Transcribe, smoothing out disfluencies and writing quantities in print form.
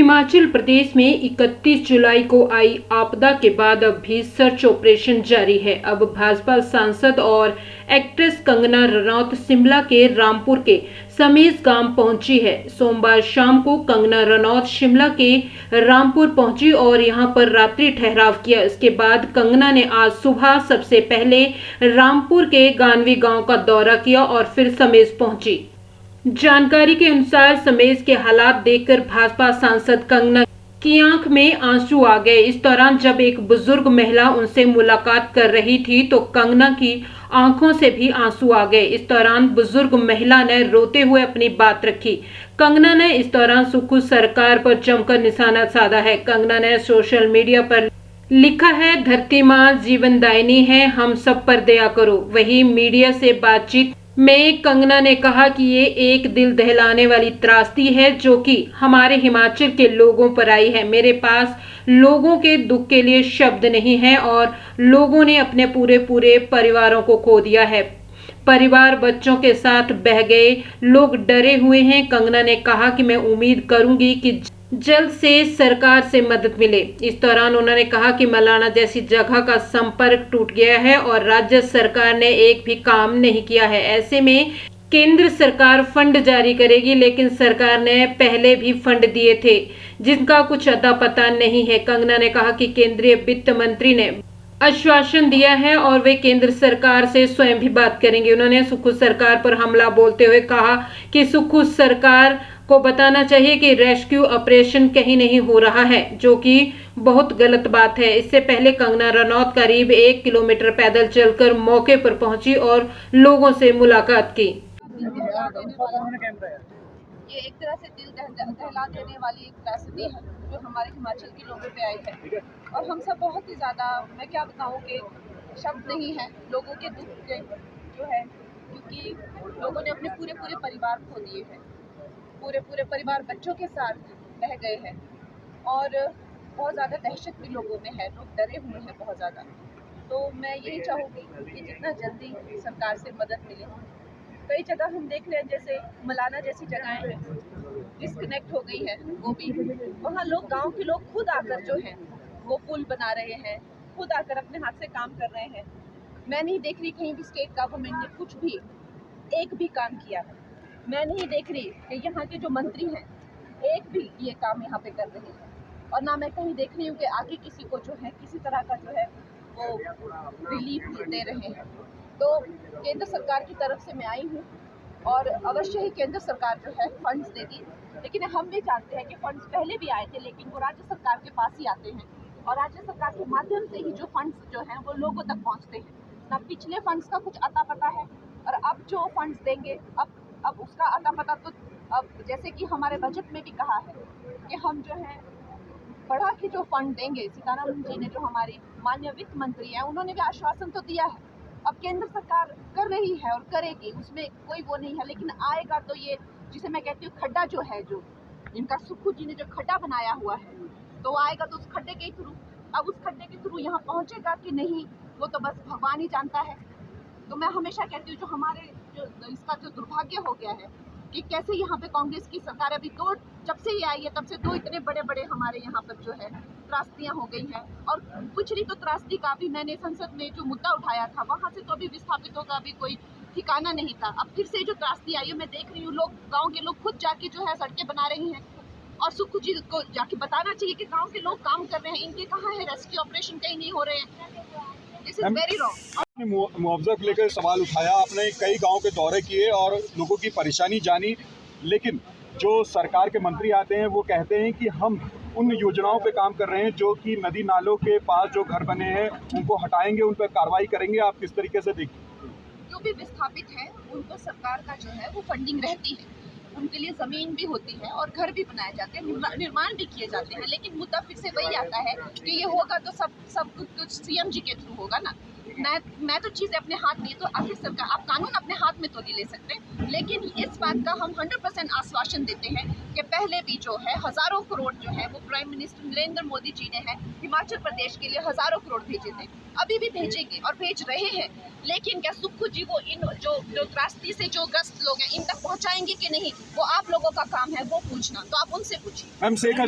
हिमाचल प्रदेश में 31 जुलाई को आई आपदा के बाद अब भी सर्च ऑपरेशन जारी है। अब भाजपा सांसद और एक्ट्रेस कंगना रनौत शिमला के रामपुर के समेस गांव पहुंची है। सोमवार शाम को कंगना रनौत शिमला के रामपुर पहुंची और यहां पर रात्रि ठहराव किया। इसके बाद कंगना ने आज सुबह सबसे पहले रामपुर के गानवी गांव का दौरा किया और फिर समेस पहुंची। जानकारी के अनुसार समेस के हालात देखकर भाजपा सांसद कंगना की आंख में आंसू आ गए। इस दौरान जब एक बुजुर्ग महिला उनसे मुलाकात कर रही थी तो कंगना की आंखों से भी आंसू आ गए। इस दौरान बुजुर्ग महिला ने रोते हुए अपनी बात रखी। कंगना ने इस दौरान सुक्खू सरकार पर जमकर निशाना साधा है। कंगना ने सोशल मीडिया पर लिखा है, धरती माँ जीवनदायिनी है, हम सब पर दया करो। वहीं मीडिया से बातचीत में कंगना ने कहा कि ये एक दिल दहलाने वाली त्रासदी है जो कि हमारे हिमाचल के लोगों पर आई है। मेरे पास लोगों के दुख के लिए शब्द नहीं है और लोगों ने अपने पूरे परिवारों को खो दिया है। परिवार बच्चों के साथ बह गए, लोग डरे हुए हैं। कंगना ने कहा कि मैं उम्मीद करूंगी कि जल्द से सरकार से मदद मिले। इस दौरान उन्होंने कहा कि मलाना जैसी जगह का संपर्क टूट गया है और राज्य सरकार ने एक भी काम नहीं किया है। ऐसे में केंद्र सरकार फंड जारी करेगी, लेकिन सरकार ने पहले भी फंड दिए थे जिनका कुछ अता पता नहीं है। कंगना ने कहा कि केंद्रीय वित्त मंत्री ने आश्वासन दिया है और वे केंद्र सरकार से स्वयं भी बात करेंगे। उन्होंने सुक्खू सरकार पर हमला बोलते हुए कहा कि सुक्खू सरकार को बताना चाहिए कि रेस्क्यू ऑपरेशन कहीं नहीं हो रहा है, जो कि बहुत गलत बात है। इससे पहले कंगना रनौत करीब 1 किलोमीटर पैदल चलकर मौके पर पहुंची और लोगों से मुलाकात की। ये एक तरह से दिल दहला देने वाली एक ट्रेजेडी है जो हमारे हिमाचल के लोगों पे आई है और हम सब बहुत ही ज़्यादा, मैं क्या बताऊँ कि शब्द नहीं है लोगों के दुख के जो है, क्योंकि लोगों ने अपने पूरे परिवार खो दिए हैं। पूरे परिवार बच्चों के साथ बह गए हैं और बहुत ज़्यादा दहशत भी लोगों में है, लोग डरे हुए हैं बहुत ज़्यादा। तो मैं यही चाहूँगी कि जितना जल्दी सरकार से मदद मिले। कई जगह हम देख रहे हैं, जैसे मलाना जैसी जगहें हैं डिस्कनेक्ट हो गई है, वो भी वहाँ लोग, गांव के लोग खुद आकर जो है वो पुल बना रहे हैं, खुद आकर अपने हाथ से काम कर रहे हैं। मैं नहीं देख रही कहीं भी स्टेट गवर्नमेंट ने कुछ भी एक भी काम किया है। मैं नहीं देख रही कि यहाँ के जो मंत्री हैं एक भी ये काम यहाँ पे कर रहे हैं और ना मैं कहीं देख रही हूँ कि आगे किसी को जो है किसी तरह का जो है वो रिलीफ दे रहे हैं। तो केंद्र सरकार की तरफ से मैं आई हूँ और अवश्य ही केंद्र सरकार जो है फंड्स देगी, लेकिन हम भी जानते हैं कि फंड्स पहले भी आए थे लेकिन वो राज्य सरकार के पास ही आते हैं और राज्य सरकार के माध्यम से ही जो फंड्स जो हैं वो लोगों तक पहुँचते हैं। ना पिछले फंड्स का कुछ अता पता है और अब जो फंड्स देंगे अब उसका अता पता तो अब जैसे कि हमारे बजट में भी कहा है कि हम जो है बढ़ा के जो फंड देंगे। सीतारामन जी ने, जो हमारी माननीय वित्त मंत्री हैं, उन्होंने भी आश्वासन तो दिया है। अब केंद्र सरकार कर रही है और करेगी, उसमें कोई वो नहीं है, लेकिन आएगा तो ये जिसे मैं कहती हूँ खड्डा जो है, जो इनका सुक्खू जी ने जो खड्डा बनाया हुआ है, तो आएगा तो उस खड्डे के थ्रू, अब उस खड्डे के थ्रू यहाँ पहुँचेगा कि नहीं वो तो बस भगवान ही जानता है। तो मैं हमेशा कहती हूँ जो हमारे जो इसका जो दुर्भाग्य हो गया है कि कैसे यहाँ पे कांग्रेस की सरकार अभी जब से ये आई है तब से 2 इतने बड़े हमारे यहाँ पर जो है त्रासदियाँ हो गई हैं और पिछली तो त्रासदी का भी मैंने संसद में जो मुद्दा उठाया था वहाँ से तो अभी विस्थापितों का भी कोई ठिकाना नहीं था। अब फिर से जो त्रासदी आई है, मैं देख रही हूँ लोग, गाँव के लोग खुद जाके जो है सड़कें बना रही हैं और सुक्खू जी को जाके बताना चाहिए कि गाँव के लोग काम कर रहे हैं, इनके कहाँ है रेस्क्यू ऑपरेशन, कहीं नहीं हो रहे हैं। This is very wrong. मुआवजा को लेकर सवाल उठाया, आपने कई गांव के दौरे किए और लोगों की परेशानी जानी, लेकिन जो सरकार के मंत्री आते हैं वो कहते हैं कि हम उन योजनाओं पे काम कर रहे हैं जो कि नदी नालों के पास जो घर बने हैं उनको हटाएंगे, उन पर कार्रवाई करेंगे। आप किस तरीके से देखते हैं? जो भी विस्थापित हैं उनको सरकार का जो है वो फंडिंग रहती है, उनके लिए ज़मीन भी होती है और घर भी बनाए जाते हैं, निर्माण भी किए जाते हैं, लेकिन मुद्दा फिर से वही आता है कि ये होगा तो सब कुछ सीएम जी के थ्रू होगा ना। मैं तो चीज़ें अपने हाथ में, तो आखिर सरकार, आप कानून अपने हाथ में तो नहीं ले सकते, लेकिन इस बात का हम 100% आश्वासन देते हैं कि पहले भी जो है हज़ारों करोड़ जो है वो प्राइम मिनिस्टर नरेंद्र मोदी जी ने है हिमाचल प्रदेश के लिए हज़ारों करोड़ भेजे थे, अभी भी भेजेंगे और भेज रहे हैं। लेकिन क्या सुक्खू जी वो इन जो त्रासदी से जो ग्रस्त लोग हैं इन तक पहुँचाएंगे कि नहीं, वो आप लोगों का काम है वो पूछना, तो आप उनसे पूछिए।